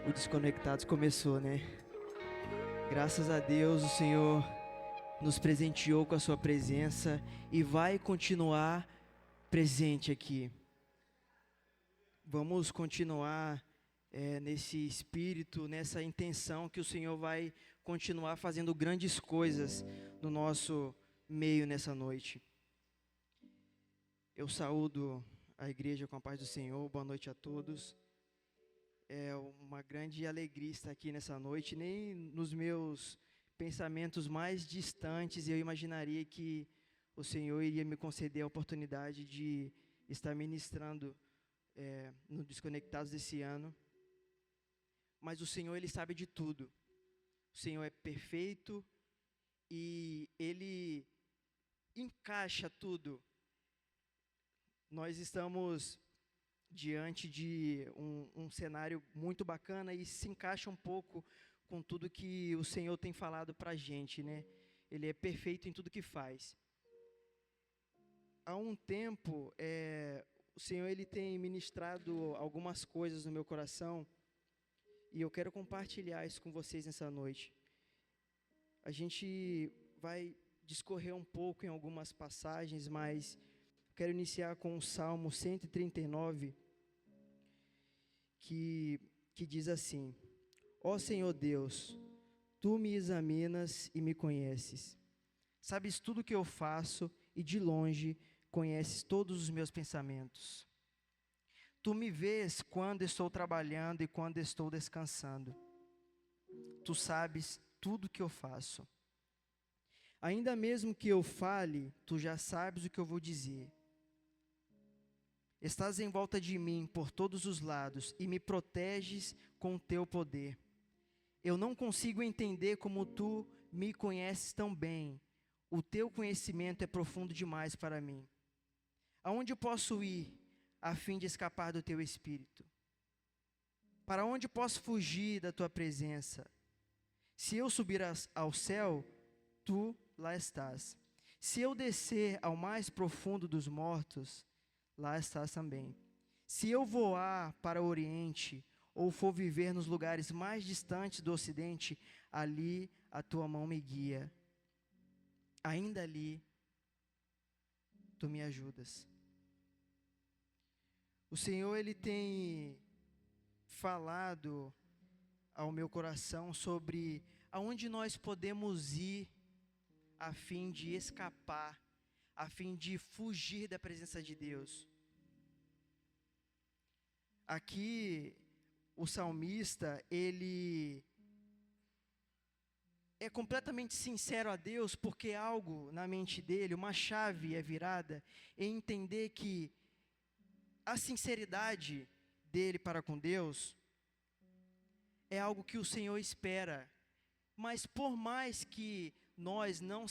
O Desconectados começou, né? Graças a Deus, o Senhor nos presenteou com a sua presença e vai continuar presente aqui. Vamos continuar nesse espírito, nessa intenção que o Senhor vai continuar fazendo grandes coisas no nosso meio nessa noite. Eu saúdo a igreja com a paz do Senhor. Boa noite a todos. É uma grande alegria estar aqui nessa noite. Nem nos meus pensamentos mais distantes eu imaginaria que o Senhor iria me conceder a oportunidade de estar ministrando no Desconectados desse ano. Mas o Senhor, Ele sabe de tudo. O Senhor é perfeito e Ele encaixa tudo. Nós estamos diante de um cenário muito bacana e se encaixa um pouco com tudo que o Senhor tem falado para a gente, né? Ele é perfeito em tudo que faz. Há um tempo, o Senhor ele tem ministrado algumas coisas no meu coração e eu quero compartilhar isso com vocês nessa noite. A gente vai discorrer um pouco em algumas passagens, mas quero iniciar com o Salmo 139, que diz assim: Ó Senhor Deus, Tu me examinas e me conheces. Sabes tudo o que eu faço e de longe conheces todos os meus pensamentos. Tu me vês quando estou trabalhando e quando estou descansando. Tu sabes tudo o que eu faço. Ainda mesmo que eu fale, Tu já sabes o que eu vou dizer. Estás em volta de mim por todos os lados e me proteges com o Teu poder. Eu não consigo entender como Tu me conheces tão bem. O Teu conhecimento é profundo demais para mim. Aonde posso ir a fim de escapar do Teu Espírito? Para onde posso fugir da Tua presença? Se eu subir ao céu, Tu lá estás. Se eu descer ao mais profundo dos mortos, lá estás também. Se eu voar para o Oriente, ou for viver nos lugares mais distantes do Ocidente, ali a Tua mão me guia. Ainda ali, Tu me ajudas. O Senhor, Ele tem falado ao meu coração sobre aonde nós podemos ir a fim de escapar, a fim de fugir da presença de Deus. Aqui, o salmista, ele é completamente sincero a Deus, porque algo na mente dele, uma chave é virada em entender que a sinceridade dele para com Deus é algo que o Senhor espera. Mas por mais que nós não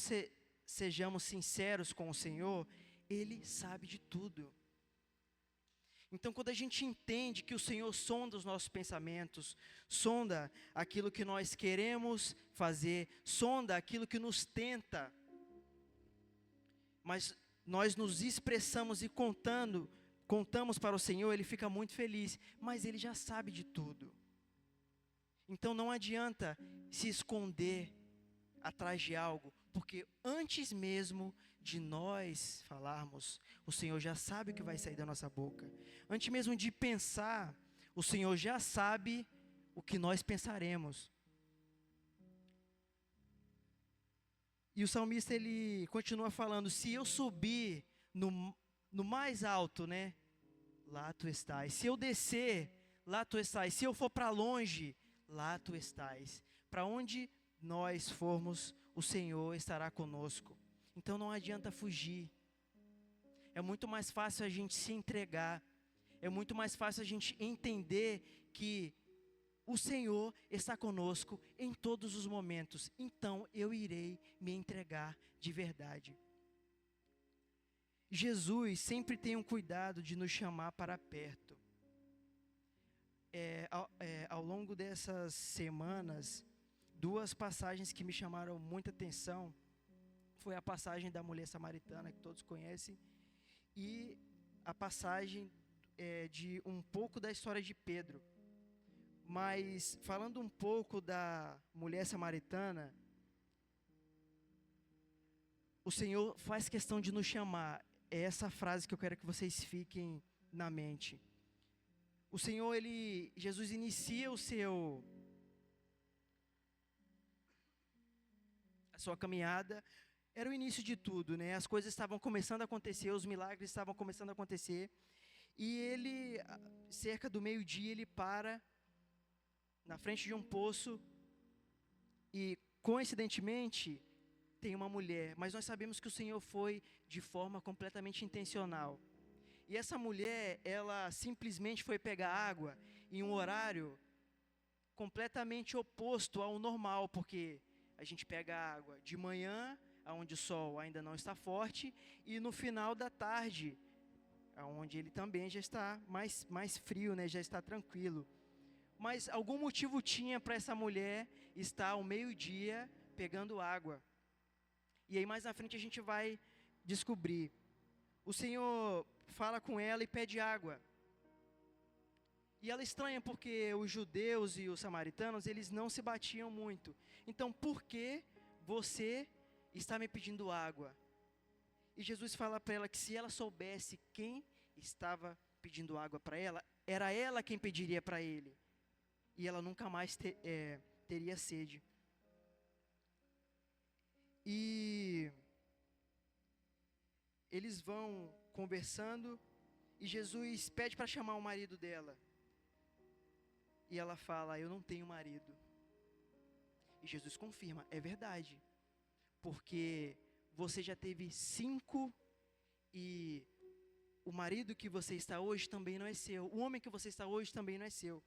sejamos sinceros com o Senhor, Ele sabe de tudo. Então, quando a gente entende que o Senhor sonda os nossos pensamentos, sonda aquilo que nós queremos fazer, sonda aquilo que nos tenta, mas nós nos expressamos e contamos para o Senhor, Ele fica muito feliz, mas Ele já sabe de tudo. Então não adianta se esconder atrás de algo, porque antes mesmo de nós falarmos, o Senhor já sabe o que vai sair da nossa boca. Antes mesmo de pensar, o Senhor já sabe o que nós pensaremos. E o salmista ele continua falando: se eu subir no mais alto, né? Lá Tu estás. Se eu descer, lá Tu estás. Se eu for para longe, lá Tu estás. Para onde nós formos, o Senhor estará conosco. Então não adianta fugir. É muito mais fácil a gente se entregar. É muito mais fácil a gente entender que o Senhor está conosco em todos os momentos. Então eu irei me entregar de verdade. Jesus sempre tem um cuidado de nos chamar para perto. Ao longo dessas semanas, duas passagens que me chamaram muita atenção foi a passagem da mulher samaritana, que todos conhecem, e a passagem de um pouco da história de Pedro. Mas falando um pouco da mulher samaritana, o Senhor faz questão de nos chamar. É essa frase que eu quero que vocês fiquem na mente. O Senhor, Jesus inicia a sua caminhada. Era o início de tudo, né? As coisas estavam começando a acontecer, os milagres estavam começando a acontecer. E ele, cerca do meio-dia, ele para na frente de um poço e, coincidentemente, tem uma mulher. Mas nós sabemos que o Senhor foi de forma completamente intencional. E essa mulher, ela simplesmente foi pegar água em um horário completamente oposto ao normal, porque a gente pega água de manhã, onde o sol ainda não está forte, e no final da tarde, onde ele também já está mais frio, né? Já está tranquilo. Mas algum motivo tinha para essa mulher estar ao meio-dia pegando água. E aí mais na frente a gente vai descobrir. O Senhor fala com ela e pede água. E ela estranha porque os judeus e os samaritanos, eles não se batiam muito. Então, por que você está me pedindo água? E Jesus fala para ela que se ela soubesse quem estava pedindo água para ela, era ela quem pediria para ele. E ela nunca mais teria sede. E eles vão conversando e Jesus pede para chamar o marido dela. E ela fala, eu não tenho marido. E Jesus confirma, é verdade. Porque você já teve 5 e o marido que você está hoje também não é seu. O homem que você está hoje também não é seu.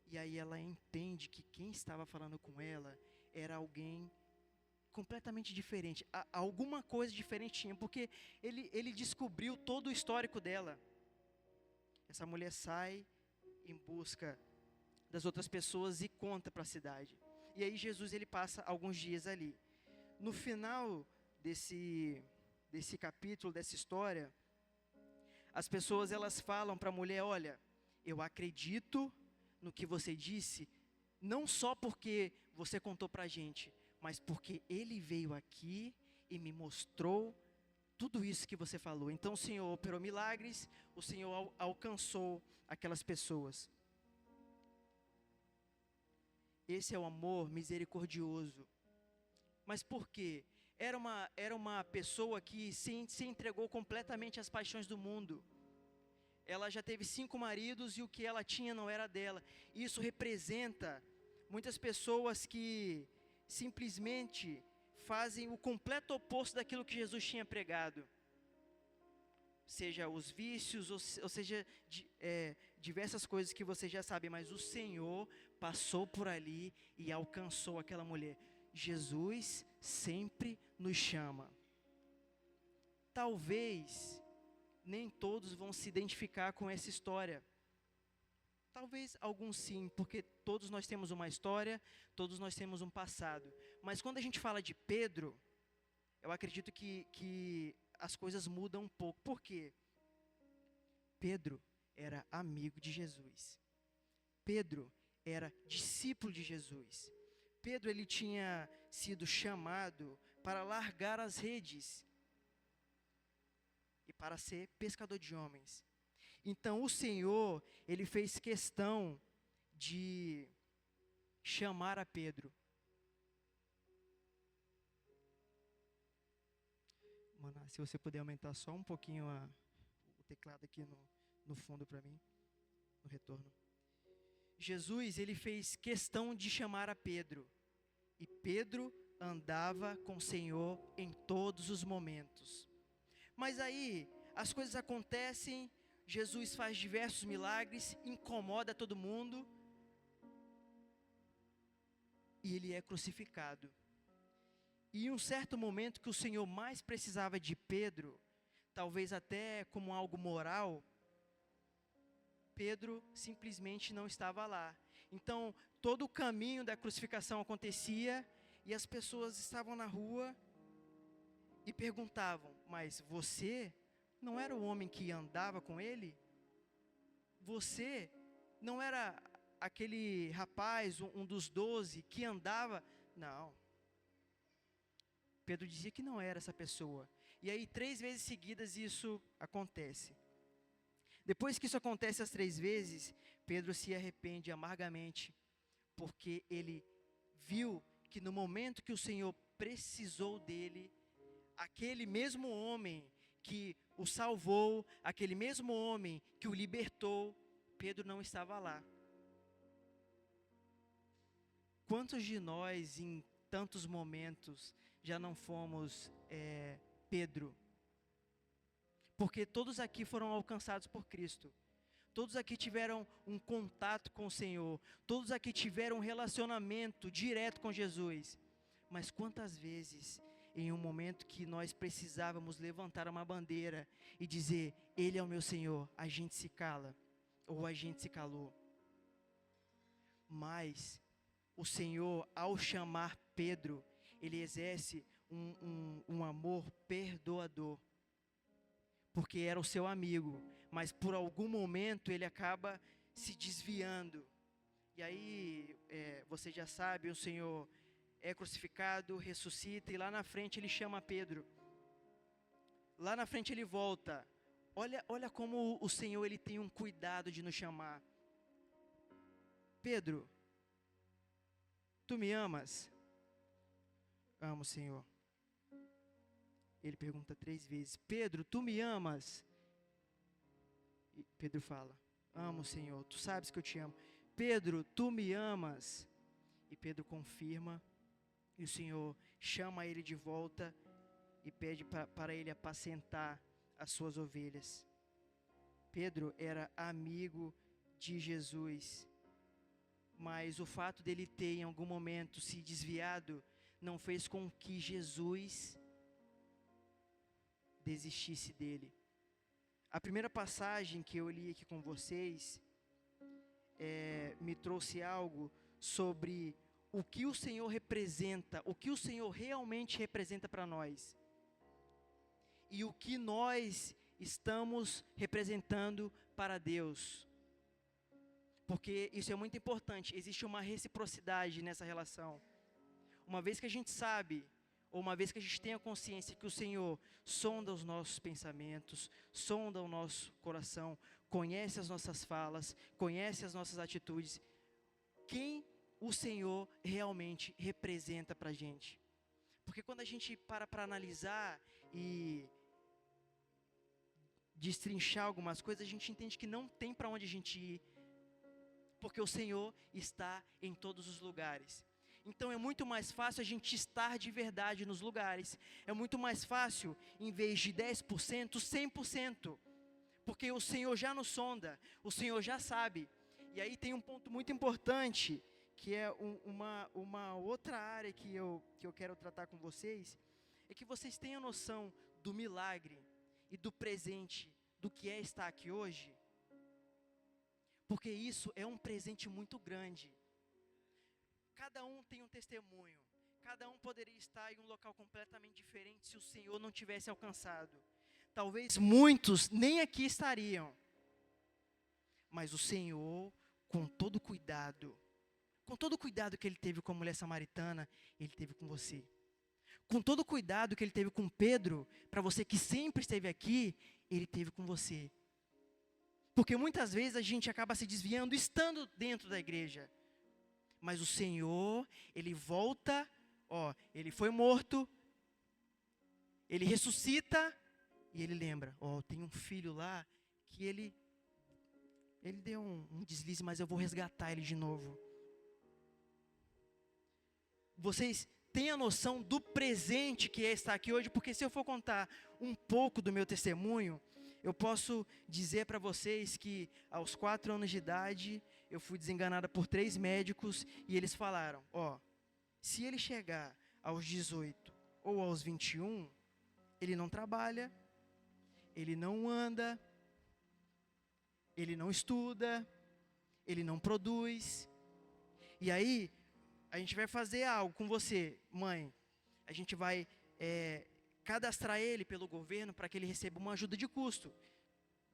E aí ela entende que quem estava falando com ela era alguém completamente diferente. Alguma coisa diferente tinha, porque ele descobriu todo o histórico dela. Essa mulher sai em busca das outras pessoas e conta para a cidade. E aí Jesus ele passa alguns dias ali. No final desse capítulo, dessa história, as pessoas elas falam para a mulher, olha, eu acredito no que você disse, não só porque você contou para a gente, mas porque ele veio aqui e me mostrou tudo isso que você falou. Então o Senhor operou milagres, o Senhor alcançou aquelas pessoas. Esse é o amor misericordioso. Mas por quê? Era uma pessoa que se entregou completamente às paixões do mundo. Ela já teve 5 maridos e o que ela tinha não era dela. Isso representa muitas pessoas que simplesmente fazem o completo oposto daquilo que Jesus tinha pregado. Seja os vícios, ou seja, diversas coisas que você já sabe, mas o Senhor passou por ali e alcançou aquela mulher. Jesus sempre nos chama. Talvez nem todos vão se identificar com essa história. Talvez alguns sim, porque todos nós temos uma história, todos nós temos um passado. Mas quando a gente fala de Pedro, eu acredito que as coisas mudam um pouco. Por quê? Pedro era amigo de Jesus. Pedro era discípulo de Jesus. Pedro ele tinha sido chamado para largar as redes e para ser pescador de homens. Então o Senhor, ele fez questão de chamar a Pedro. Mano, se você puder aumentar só um pouquinho o teclado aqui no fundo para mim, no retorno. Jesus, ele fez questão de chamar a Pedro. E Pedro andava com o Senhor em todos os momentos. Mas aí, as coisas acontecem, Jesus faz diversos milagres, incomoda todo mundo. E ele é crucificado. E em um certo momento que o Senhor mais precisava de Pedro, talvez até como algo moral, Pedro simplesmente não estava lá. Então, todo o caminho da crucificação acontecia e as pessoas estavam na rua e perguntavam, mas você não era o homem que andava com ele? Você não era aquele rapaz, um dos 12, que andava. Não. Pedro dizia que não era essa pessoa. E aí, 3 vezes seguidas, isso acontece. Depois que isso acontece as 3 vezes, Pedro se arrepende amargamente, porque ele viu que no momento que o Senhor precisou dele, aquele mesmo homem que o salvou, aquele mesmo homem que o libertou, Pedro não estava lá. Quantos de nós, em tantos momentos, já não fomos Pedro? Porque todos aqui foram alcançados por Cristo. Todos aqui tiveram um contato com o Senhor. Todos aqui tiveram um relacionamento direto com Jesus. Mas quantas vezes, em um momento que nós precisávamos levantar uma bandeira e dizer, Ele é o meu Senhor, a gente se cala, ou a gente se calou. Mas o Senhor, ao chamar Pedro, Ele exerce um amor perdoador, porque era o seu amigo, mas por algum momento ele acaba se desviando. E aí, você já sabe, o Senhor é crucificado, ressuscita, e lá na frente ele chama Pedro. Lá na frente ele volta. Olha como o Senhor ele tem um cuidado de nos chamar. Pedro, tu me amas? Amo, Senhor. Ele pergunta 3 vezes, Pedro, tu me amas? E Pedro fala, amo, Senhor, tu sabes que eu te amo. Pedro, tu me amas? E Pedro confirma, e o Senhor chama ele de volta e pede para ele apacentar as suas ovelhas. Pedro era amigo de Jesus, mas o fato dele ter em algum momento se desviado não fez com que Jesus desistisse dele. A primeira passagem que eu li aqui com vocês me trouxe algo sobre o que o Senhor representa, o que o Senhor realmente representa para nós e o que nós estamos representando para Deus, porque isso é muito importante. Existe uma reciprocidade nessa relação. Uma vez que a gente sabe, ou uma vez que a gente tenha consciência que o Senhor sonda os nossos pensamentos, sonda o nosso coração, conhece as nossas falas, conhece as nossas atitudes, quem o Senhor realmente representa para a gente? Porque quando a gente para analisar e destrinchar algumas coisas, a gente entende que não tem para onde a gente ir, porque o Senhor está em todos os lugares. Então é muito mais fácil a gente estar de verdade nos lugares. É muito mais fácil, em vez de 10%, 100%. Porque o Senhor já nos sonda, o Senhor já sabe. E aí tem um ponto muito importante, que é uma outra área que eu quero tratar com vocês, é que vocês tenham noção do milagre e do presente, do que é estar aqui hoje. Porque isso é um presente muito grande. Cada um tem um testemunho. Cada um poderia estar em um local completamente diferente se o Senhor não tivesse alcançado. Talvez muitos nem aqui estariam. Mas o Senhor, com todo cuidado que Ele teve com a mulher samaritana, Ele teve com você. Com todo o cuidado que Ele teve com Pedro, para você que sempre esteve aqui, Ele teve com você. Porque muitas vezes a gente acaba se desviando estando dentro da igreja. Mas o Senhor, Ele volta, Ele foi morto, Ele ressuscita, e Ele lembra, tem um filho lá, que ele deu um deslize, mas eu vou resgatar ele de novo. Vocês têm a noção do presente que é estar aqui hoje? Porque se eu for contar um pouco do meu testemunho, eu posso dizer para vocês que aos 4 anos de idade, eu fui desenganada por 3 médicos e eles falaram, se ele chegar aos 18 ou aos 21, ele não trabalha, ele não anda, ele não estuda, ele não produz. E aí, a gente vai fazer algo com você, mãe. A gente vai cadastrar ele pelo governo para que ele receba uma ajuda de custo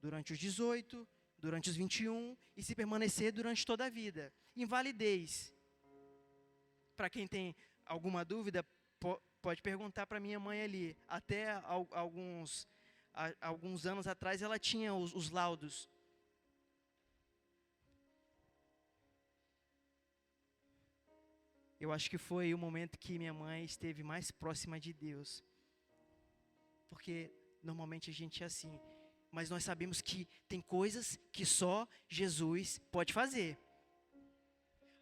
durante os 18, durante os 21 e se permanecer durante toda a vida. Invalidez. Para quem tem alguma dúvida, pode perguntar para minha mãe ali. Até alguns anos atrás ela tinha os laudos. Eu acho que foi o momento que minha mãe esteve mais próxima de Deus. Porque normalmente a gente é assim. Mas nós sabemos que tem coisas que só Jesus pode fazer.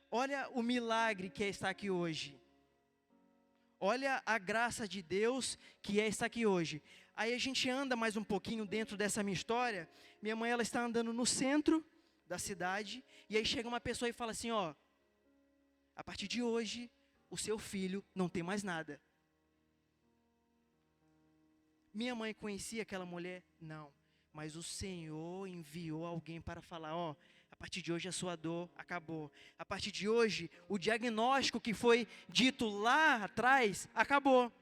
Olha o milagre que é estar aqui hoje. Olha a graça de Deus que é estar aqui hoje. Aí a gente anda mais um pouquinho dentro dessa minha história. Minha mãe, ela está andando no centro da cidade. E aí chega uma pessoa e fala assim, ó. A partir de hoje, o seu filho não tem mais nada. Minha mãe conhecia aquela mulher? Não. Mas o Senhor enviou alguém para falar, ó, a partir de hoje a sua dor acabou. A partir de hoje, o diagnóstico que foi dito lá atrás, acabou.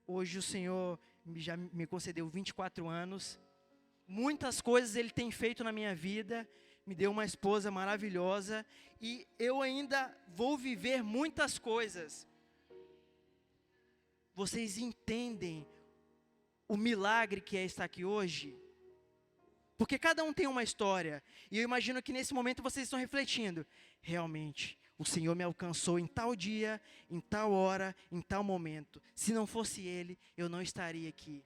Hoje o Senhor já me concedeu 24 anos. Muitas coisas Ele tem feito na minha vida. Me deu uma esposa maravilhosa. E eu ainda vou viver muitas coisas. Vocês entendem o milagre que é estar aqui hoje? Porque cada um tem uma história. E eu imagino que nesse momento vocês estão refletindo. Realmente, o Senhor me alcançou em tal dia, em tal hora, em tal momento. Se não fosse Ele, eu não estaria aqui.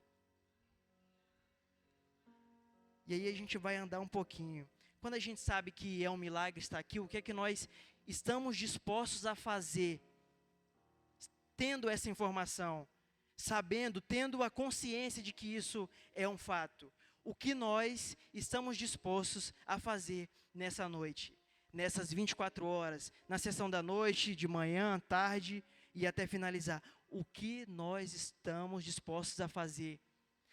E aí a gente vai andar um pouquinho. Quando a gente sabe que é um milagre estar aqui, o que é que nós estamos dispostos a fazer? Tendo essa informação, sabendo, tendo a consciência de que isso é um fato. O que nós estamos dispostos a fazer nessa noite? Nessas 24 horas, na sessão da noite, de manhã, tarde e até finalizar. O que nós estamos dispostos a fazer?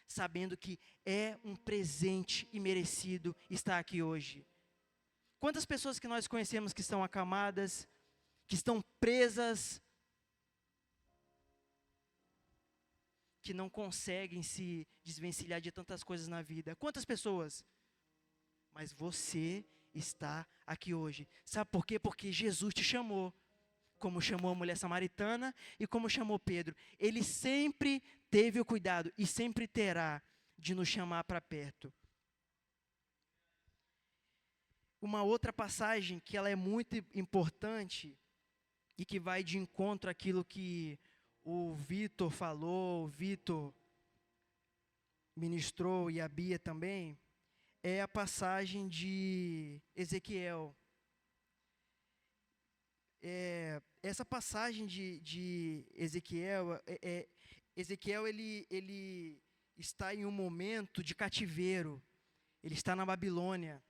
Sabendo que é um presente imerecido estar aqui hoje. Quantas pessoas que nós conhecemos que estão acamadas, que estão presas, que não conseguem se desvencilhar de tantas coisas na vida? Quantas pessoas? Mas você está aqui hoje. Sabe por quê? Porque Jesus te chamou. Como chamou a mulher samaritana e como chamou Pedro. Ele sempre teve o cuidado e sempre terá de nos chamar para perto. Uma outra passagem que ela é muito importante e que vai de encontro àquilo que o Vitor falou, o Vitor ministrou e a Bia também, é a passagem de Ezequiel. Essa passagem de Ezequiel, Ezequiel ele está em um momento de cativeiro, ele está na Babilônia.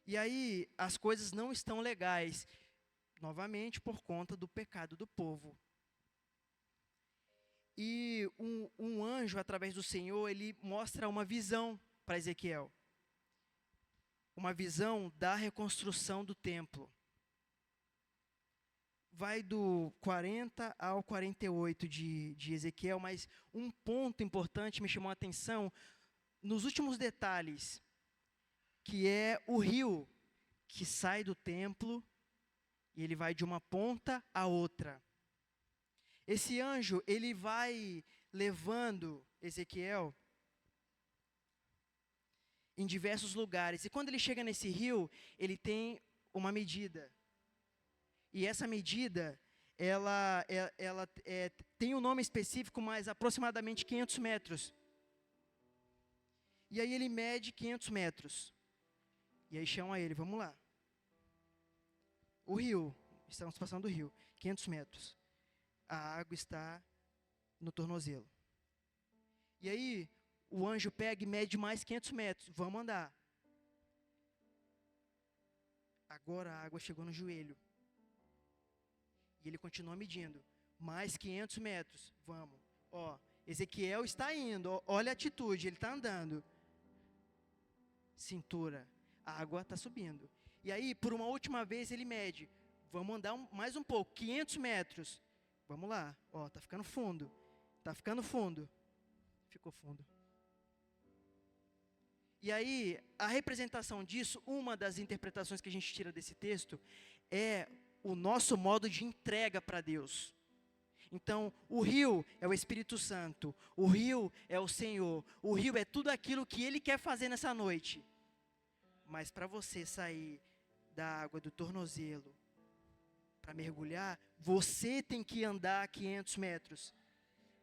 E aí as coisas não estão legais, novamente por conta do pecado do povo. E um anjo, através do Senhor, ele mostra uma visão para Ezequiel. Uma visão da reconstrução do templo. Vai do 40 ao 48 de Ezequiel, mas um ponto importante me chamou a atenção nos últimos detalhes, que é o rio que sai do templo e ele vai de uma ponta a outra. Esse anjo, ele vai levando Ezequiel em diversos lugares. E quando ele chega nesse rio, ele tem uma medida. E essa medida, ela tem um nome específico, mas aproximadamente 500 metros. E aí ele mede 500 metros. E aí chama ele, vamos lá. O rio, estamos passando o rio, 500 metros. A água está no tornozelo. E aí o anjo pega e mede mais 500 metros. Vamos andar. Agora a água chegou no joelho. E ele continua medindo. Mais 500 metros. Vamos. Ó, Ezequiel está indo. Ó, olha a atitude, ele está andando. Cintura. A água está subindo. E aí, por uma última vez, ele mede. Vamos andar mais um pouco. 500 metros. Vamos lá. Ó, está ficando fundo. Está ficando fundo. Ficou fundo. E aí, a representação disso, uma das interpretações que a gente tira desse texto, é o nosso modo de entrega para Deus. Então, o rio é o Espírito Santo, o rio é o Senhor, o rio é tudo aquilo que Ele quer fazer nessa noite. Mas para você sair da água do tornozelo, para mergulhar, você tem que andar 500 metros.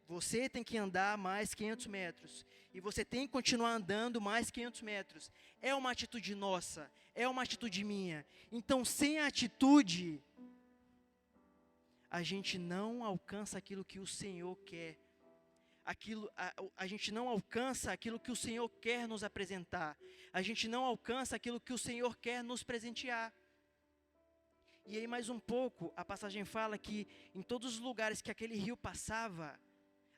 Você tem que andar mais 500 metros. E você tem que continuar andando mais 500 metros. É uma atitude nossa, é uma atitude minha. Então, sem atitude, a gente não alcança aquilo que o Senhor quer. A gente não alcança aquilo que o Senhor quer nos apresentar. A gente não alcança aquilo que o Senhor quer nos presentear. E aí mais um pouco, a passagem fala que em todos os lugares que aquele rio passava,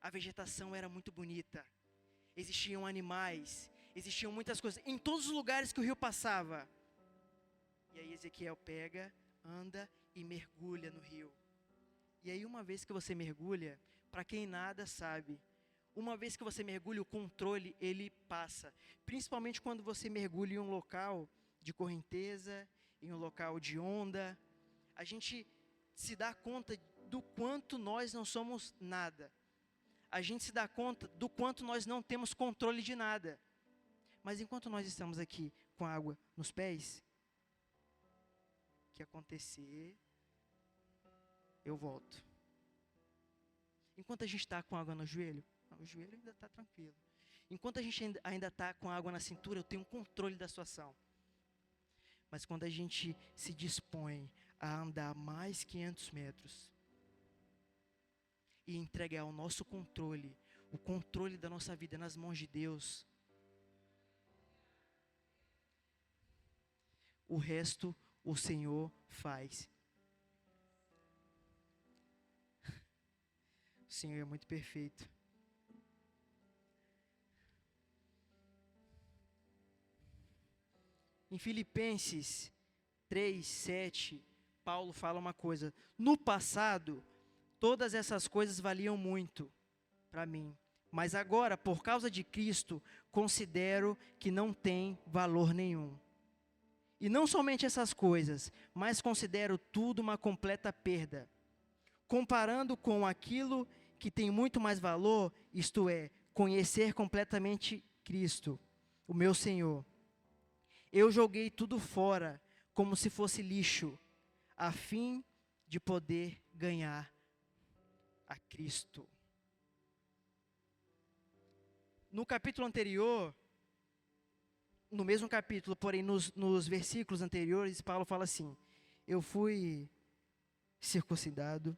a vegetação era muito bonita. Existiam animais, existiam muitas coisas. Em todos os lugares que o rio passava. E aí Ezequiel pega, anda e mergulha no rio. E aí uma vez que você mergulha, para quem nada sabe, uma vez que você mergulha, o controle ele passa. Principalmente quando você mergulha em um local de correnteza, em um local de onda. A gente se dá conta do quanto nós não somos nada. A gente se dá conta do quanto nós não temos controle de nada. Mas enquanto nós estamos aqui com a água nos pés, o que acontecer, eu volto. Enquanto a gente está com água no joelho, o joelho ainda está tranquilo. Enquanto a gente ainda está com água na cintura, eu tenho controle da situação. Mas quando a gente se dispõe a andar mais 500 metros e entregar o nosso controle, o controle da nossa vida nas mãos de Deus, o resto o Senhor faz. O Senhor é muito perfeito. Em Filipenses 3:7, Paulo fala uma coisa: no passado, todas essas coisas valiam muito para mim, mas agora, por causa de Cristo, considero que não tem valor nenhum. E não somente essas coisas, mas considero tudo uma completa perda, comparando com aquilo que tem muito mais valor, isto é, conhecer completamente Cristo, o meu Senhor. Eu joguei tudo fora, como se fosse lixo, a fim de poder ganhar a Cristo. No capítulo anterior, no mesmo capítulo, porém nos versículos anteriores, Paulo fala assim: eu fui circuncidado,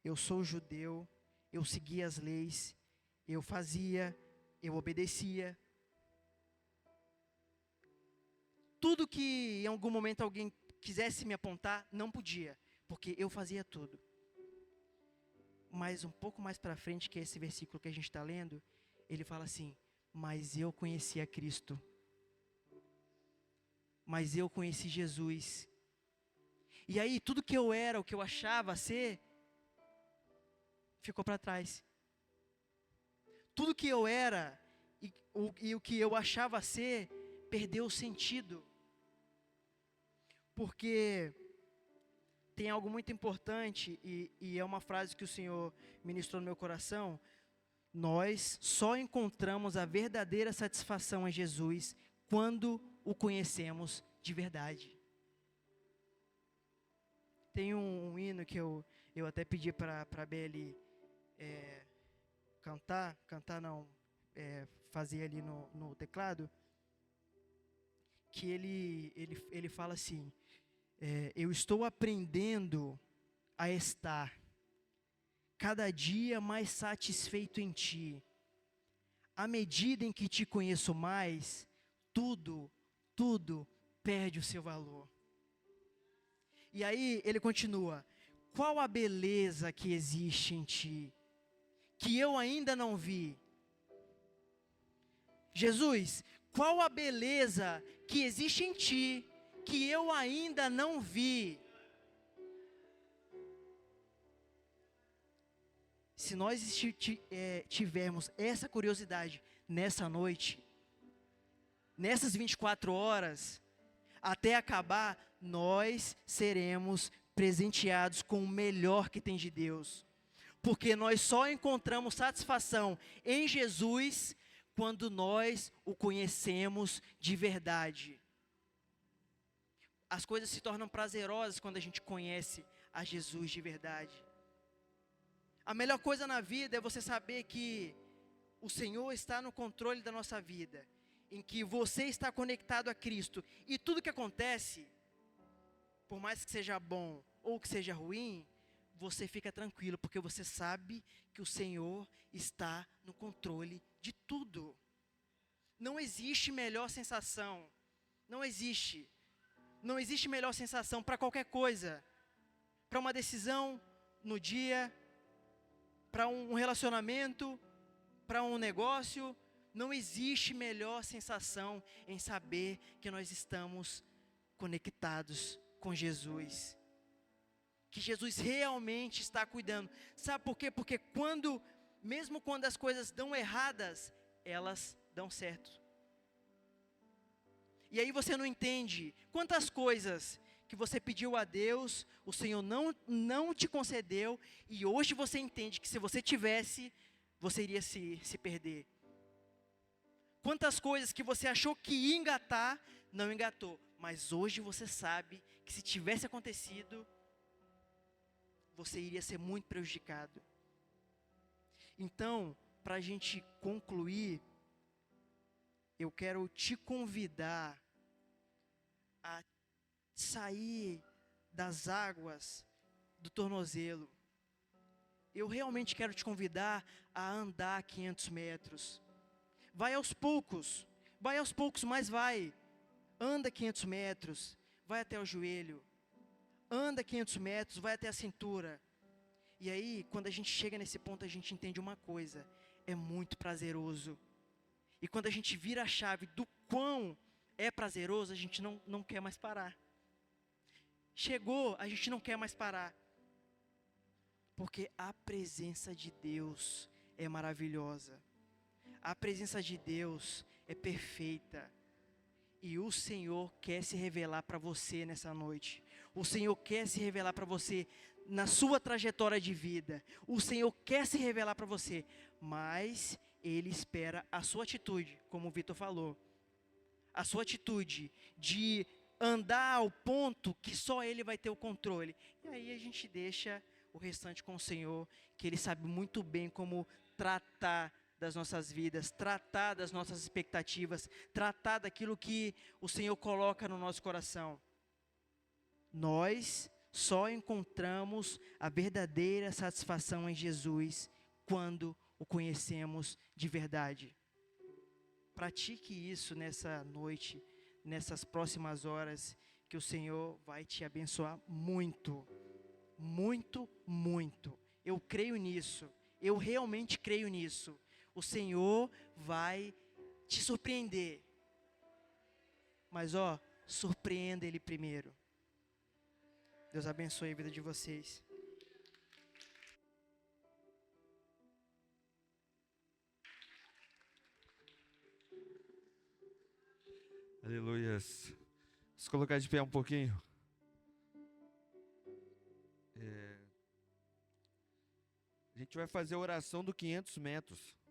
eu sou judeu, eu seguia as leis, eu fazia, eu obedecia. Tudo que em algum momento alguém quisesse me apontar, não podia, porque eu fazia tudo. Mas um pouco mais para frente, que é esse versículo que a gente está lendo, ele fala assim: mas eu conheci a Cristo. Mas eu conheci Jesus. E aí, tudo que eu era, o que eu achava ser, ficou para trás. Tudo que eu era e o que eu achava ser, perdeu o sentido. Porque tem algo muito importante, e é uma frase que o Senhor ministrou no meu coração: nós só encontramos a verdadeira satisfação em Jesus quando o conhecemos de verdade. Tem um hino que eu até pedi para a Beli fazer ali no teclado, que ele fala assim: eu estou aprendendo a estar cada dia mais satisfeito em Ti. À medida em que Te conheço mais, tudo perde o seu valor. E aí ele continua: qual a beleza que existe em Ti, que eu ainda não vi? Jesus, qual a beleza que existe em Ti, que eu ainda não vi? Se nós tivermos essa curiosidade nessa noite, nessas 24 horas, até acabar, nós seremos presenteados com o melhor que tem de Deus. Porque nós só encontramos satisfação em Jesus quando nós o conhecemos de verdade. As coisas se tornam prazerosas quando a gente conhece a Jesus de verdade. A melhor coisa na vida é você saber que o Senhor está no controle da nossa vida, em que você está conectado a Cristo, e tudo que acontece, por mais que seja bom ou que seja ruim, você fica tranquilo, porque você sabe que o Senhor está no controle de tudo. Não existe melhor sensação, não existe melhor sensação para qualquer coisa, para uma decisão no dia, para um relacionamento, para um negócio. Não existe melhor sensação em saber que nós estamos conectados com Jesus, que Jesus realmente está cuidando. Sabe por quê? Porque mesmo quando as coisas dão erradas, elas dão certo. E aí você não entende quantas coisas que você pediu a Deus, o Senhor não te concedeu, e hoje você entende que se você tivesse, você iria se perder. Quantas coisas que você achou que ia engatar, não engatou, mas hoje você sabe que se tivesse acontecido, você iria ser muito prejudicado. Então, para a gente concluir, eu quero te convidar a sair das águas do tornozelo. Eu realmente quero te convidar a andar 500 metros. Vai aos poucos, mas vai. Anda 500 metros, vai até o joelho. Anda 500 metros, vai até a cintura. E aí, quando a gente chega nesse ponto, a gente entende uma coisa: é muito prazeroso. E quando a gente vira a chave do quão é prazeroso, a gente não quer mais parar. Chegou, a gente não quer mais parar. Porque a presença de Deus é maravilhosa. A presença de Deus é perfeita. E o Senhor quer se revelar para você nessa noite. O Senhor quer se revelar para você na sua trajetória de vida. O Senhor quer se revelar para você, mas Ele espera a sua atitude, como o Vitor falou. A sua atitude de andar ao ponto que só Ele vai ter o controle. E aí a gente deixa o restante com o Senhor, que Ele sabe muito bem como tratar das nossas vidas, tratar das nossas expectativas, tratar daquilo que o Senhor coloca no nosso coração. Nós só encontramos a verdadeira satisfação em Jesus quando o conhecemos de verdade. Pratique isso nessa noite, nessas próximas horas, que o Senhor vai te abençoar muito, muito, muito. Eu creio nisso, eu realmente creio nisso. O Senhor vai te surpreender. Mas surpreenda Ele primeiro. Deus abençoe a vida de vocês. Aleluias. Vamos colocar de pé um pouquinho. A gente vai fazer a oração do 500 metros.